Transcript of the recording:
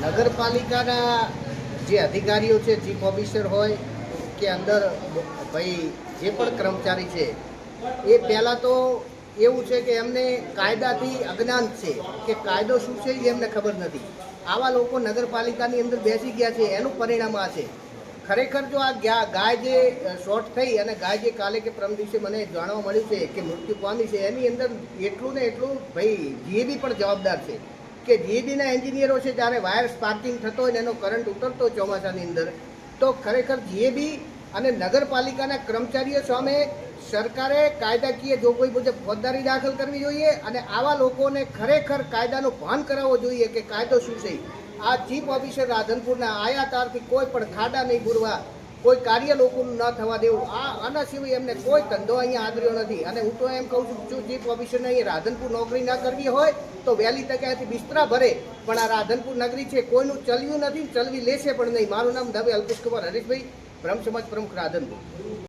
નગરપાલિકાના જે અધિકારીઓ છે, ચીફ ઓફિસર હોય કે અંદર ભાઈ જે પણ કર્મચારી છે, એ પહેલાં તો એવું છે કે એમને કાયદાથી અજ્ઞાન છે કે કાયદો શું છે એ એમને ખબર નથી. આવા લોકો નગરપાલિકાની અંદર બેસી ગયા છે, એનું પરિણામ આ છે. ખરેખર જો આ ગાય જે શોર્ટ થઈ અને ગાય જે કાલે કે પરમ દિવસે મને જાણવા મળ્યું છે કે મૃત્યુ પામી છે, એની અંદર એટલું ને એટલું ભાઈ જીએબી પણ જવાબદાર છે કે જીએબીના એન્જિનિયરો છે, જ્યારે વાયર સ્પાર્કિંગ થતો હોય ને એનો કરંટ ઉતરતો ચોમાસાની અંદર, તો ખરેખર જીએબી અને નગરપાલિકાના કર્મચારીઓ સામે સરકારે કાયદાકીય જોગવાઈ મુજબ ફોજદારી દાખલ કરવી જોઈએ અને આવા લોકોને ખરેખર કાયદાનું ભાન કરાવવો જોઈએ કે કાયદો શું છે. આ ચીફ ઓફિસર રાધનપુરના આયા તારથી કોઈ પણ ખાડા નહીં પૂરવા, કોઈ કાર્ય લોકોનું ન થવા દેવું, આના સિવાય એમને કોઈ ધંધો અહીંયા આદર્યો નથી. અને હું તો એમ કહું છું, જો ચીફ ઓફિસરને અહીંયા રાધનપુર નોકરી ના કરવી હોય તો વહેલી તકે અહીંથી બિસ્તરા ભરે, પણ આ રાધનપુર નગરી છે, કોઈનું ચલવ્યું નથી, ચલવી લેશે પણ નહીં. મારું નામ દવે અલ્પેશ કુમાર હરીશભાઈ, બ્રહ્મ સમાજ પ્રમુખ રાધનપુર.